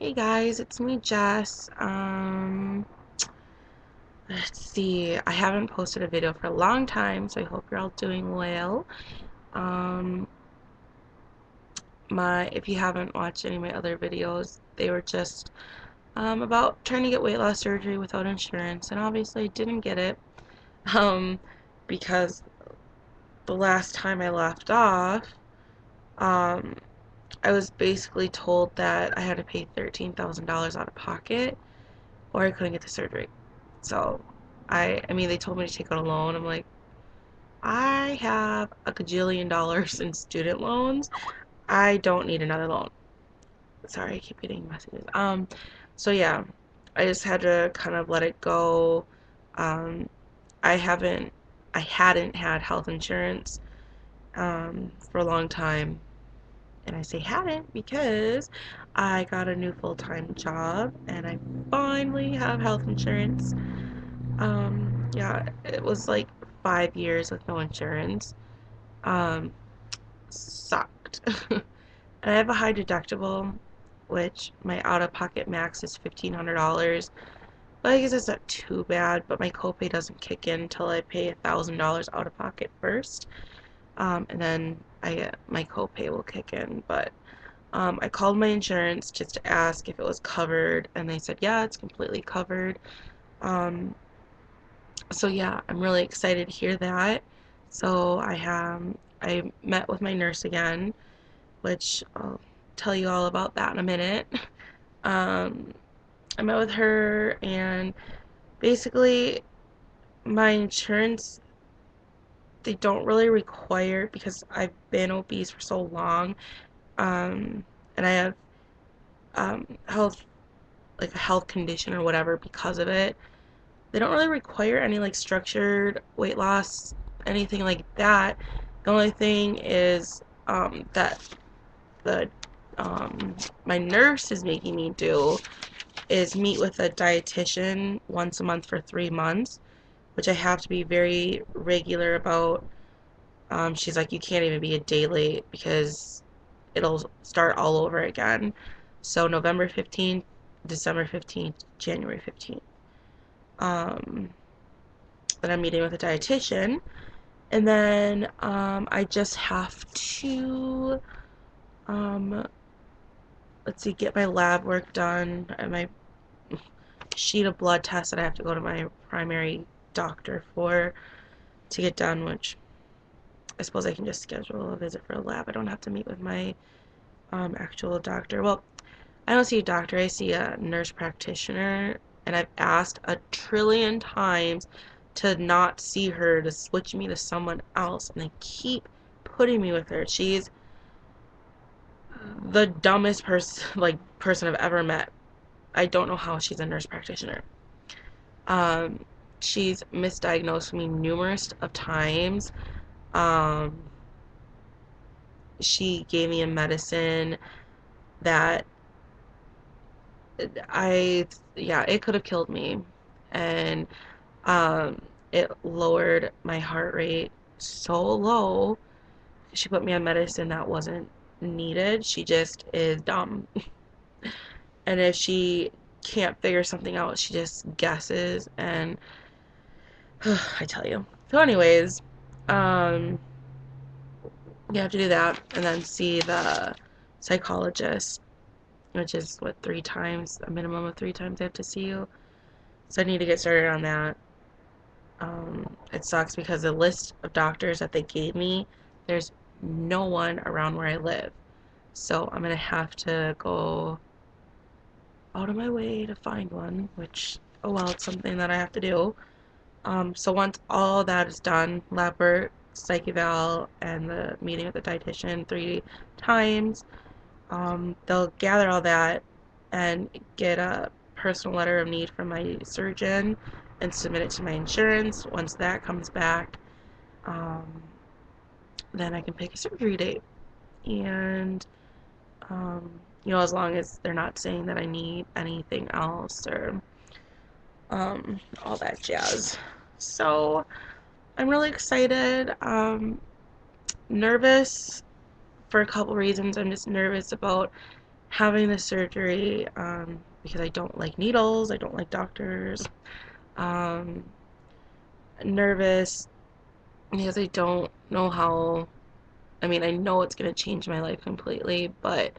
Hey guys, it's me, Jess. Let's see. I haven't posted a video for a long time, so I hope you're all doing well. Um, if you haven't watched any of my other videos, they were just about trying to get weight loss surgery without insurance, and obviously I didn't get it. Um, because the last time I left off, um, I was basically told that I had to pay $13,000 out of pocket, or I couldn't get the surgery. So I mean, they told me to take out a loan. I'm like, I have a gajillion dollars in student loans. I don't need another loan. Sorry, I keep getting messages. So yeah, I just had to kind of let it go. Um, I haven't, I hadn't had health insurance, for a long time. And I say hadn't because I got a new full-time job and I finally have health insurance. Yeah, it was like 5 years with no insurance. Um, Sucked. And I have a high deductible, which my out-of-pocket max is $1,500. But I guess it's not too bad, but my copay doesn't kick in until I pay $1,000 out of pocket first. And then my copay will kick in. But I called my insurance just to ask if it was covered, and they said, yeah, it's completely covered. Um, So yeah, I'm really excited to hear that. So I met with my nurse again, which I'll tell you all about that in a minute. Um, I met with her and basically my insurance, they don't really require, because I've been obese for so long, and I have health, like a health condition or whatever because of it. They don't really require any like structured weight loss, anything like that. The only thing is that the my nurse is making me do is meet with a dietitian once a month for 3 months, which I have to be very regular about. She's like, you can't even be a day late because it'll start all over again. So November 15th, December 15th, January 15th. Um, then I'm meeting with a dietitian, and then I just have to um, let's see, get my lab work done and my sheet of blood tests that I have to go to my primary doctor for to get done, which I suppose I can just schedule a visit for a lab. I don't have to meet with my actual doctor. Well, I don't see a doctor, I see a nurse practitioner, and I've asked a trillion times to not see her, to switch me to someone else, and they keep putting me with her. She's the dumbest person I've ever met. I don't know how she's a nurse practitioner. Um, she's misdiagnosed me numerous of times. Um, she gave me a medicine that yeah, it could have killed me. And um, it lowered my heart rate so low. She put me on medicine that wasn't needed. She just is dumb. And if she can't figure something out, she just guesses. And I tell you. So, anyways, um, you have to do that and then see the psychologist, which is what, 3 times, a minimum of 3 times I have to see you. So I need to get started on that. It sucks because the list of doctors that they gave me, there's no one around where I live. So I'm gonna have to go out of my way to find one, which, oh well, it's something that I have to do. So once all that is done, lab work, psych eval, and the meeting with the dietitian 3 times, they'll gather all that and get a personal letter of need from my surgeon and submit it to my insurance. Once that comes back, um, then I can pick a surgery date. And, as long as they're not saying that I need anything else or all that jazz. So I'm really excited. Nervous for a couple reasons. I'm just nervous about having the surgery because I don't like needles, I don't like doctors. Um, Nervous because I don't know how. I mean, I know it's gonna change my life completely, but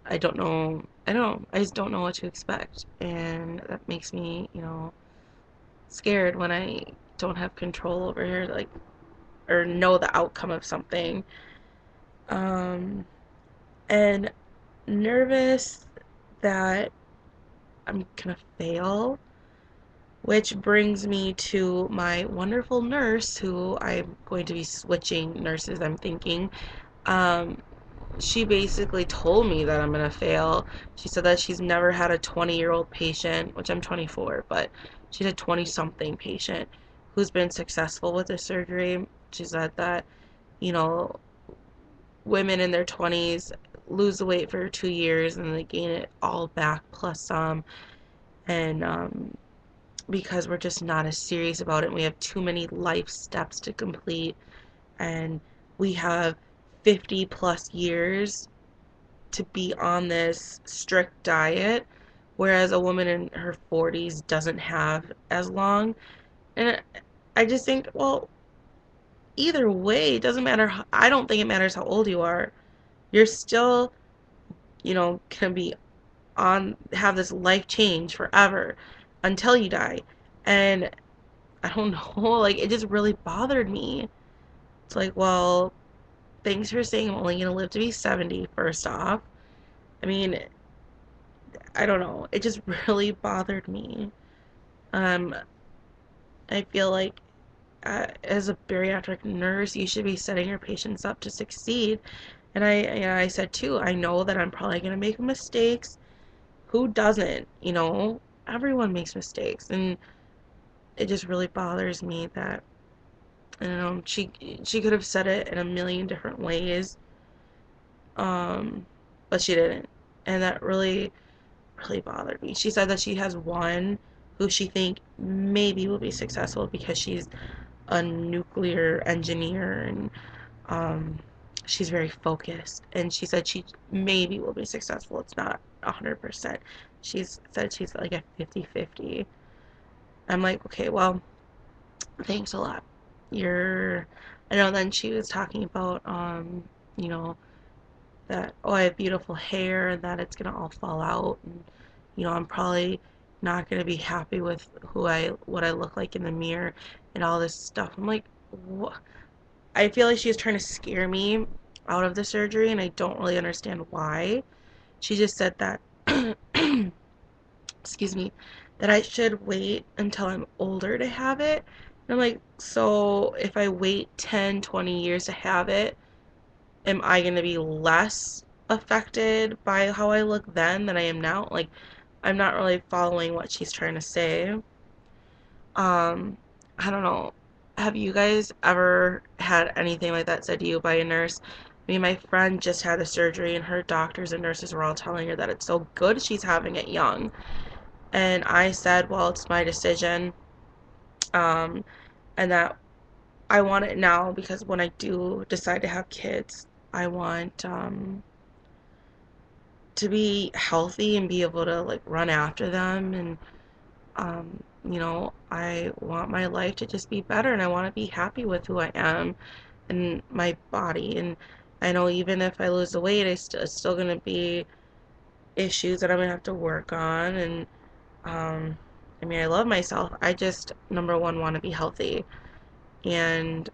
I don't know. I don't know. I just don't know what to expect, and that makes me, scared when I don't have control over here, like, or know the outcome of something. Um, and nervous that I'm gonna fail, which brings me to my wonderful nurse, who I'm going to be switching nurses, I'm thinking. Um, she basically told me that I'm gonna fail. She said that she's never had a 20-year-old patient, which I'm 24, but she's a 20-something patient who's been successful with the surgery. She said that, you know, women in their 20s lose the weight for 2 years and they gain it all back plus some. And because we're just not as serious about it, and we have too many life steps to complete, and we have 50 plus years to be on this strict diet, whereas a woman in her 40s doesn't have as long. And I just think, well, either way, it doesn't matter. I don't think it matters how old you are. You're still, can be have this life change forever until you die. And I don't know, like, it just really bothered me. It's like, well, thanks for saying I'm only going to live to be 70, first off. I mean, I don't know. It just really bothered me. Um, I feel like as a bariatric nurse, you should be setting your patients up to succeed. And I said too, I know that I'm probably gonna make mistakes. Who doesn't? Everyone makes mistakes, and it just really bothers me that she could have said it in a million different ways, but she didn't, and that really bothered me. She said that she has one who she think maybe will be successful because she's a nuclear engineer, and um, she's very focused. And she said she maybe will be successful. It's not 100%. She's said she's like a 50-50. I'm like, okay, well, thanks a lot. I know. Then she was talking about, you know, that, oh, I have beautiful hair and that it's gonna all fall out, and I'm probably not gonna be happy with what I look like in the mirror and all this stuff. I'm like, what? I feel like she's trying to scare me out of the surgery, and I don't really understand why. She just said that excuse me, that I should wait until I'm older to have it. And I'm like, so if I wait 10, 20 years to have it, am I going to be less affected by how I look then than I am now? Like, I'm not really following what she's trying to say. I don't know. Have you guys ever had anything like that said to you by a nurse? I mean, my friend just had a surgery, and her doctors and nurses were all telling her that it's so good she's having it young. And I said, well, it's my decision, um, and that I want it now because when I do decide to have kids, I want to be healthy and be able to like run after them, and I want my life to just be better, and I want to be happy with who I am and my body. And I know even if I lose the weight, it's still gonna be issues that I'm gonna have to work on. And I mean, I love myself. I just, number one, want to be healthy. And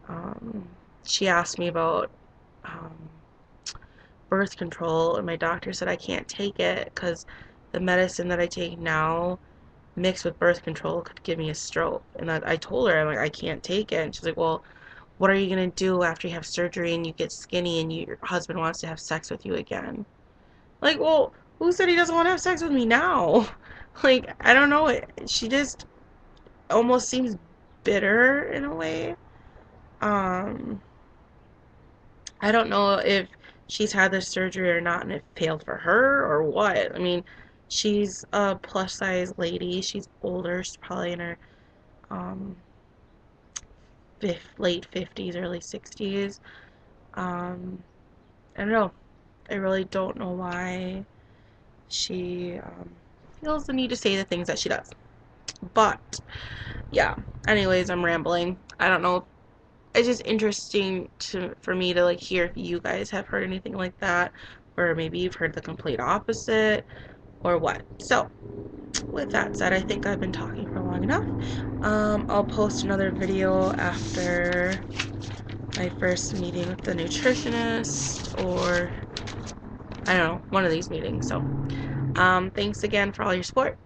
she asked me about um, birth control, and my doctor said I can't take it because the medicine that I take now mixed with birth control could give me a stroke. And I told her, I'm like, I can't take it. And she's like, well, what are you going to do after you have surgery and you get skinny and your husband wants to have sex with you again? Like, well, who said he doesn't want to have sex with me now? Like, I don't know. She just almost seems bitter in a way. Um, I don't know if she's had this surgery or not and it failed for her or what. I mean, she's a plus size lady. She's older. She's probably in her um, late 50s, early 60s. I don't know. I really don't know why. she feels the need to say the things that she does. But yeah, anyways, I'm rambling. I don't know. It's just interesting for me to like hear if you guys have heard anything like that, or maybe you've heard the complete opposite, or what. So with that said, I think I've been talking for long enough. I'll post another video after my first meeting with the nutritionist, or I don't know, one of these meetings. So thanks again for all your support.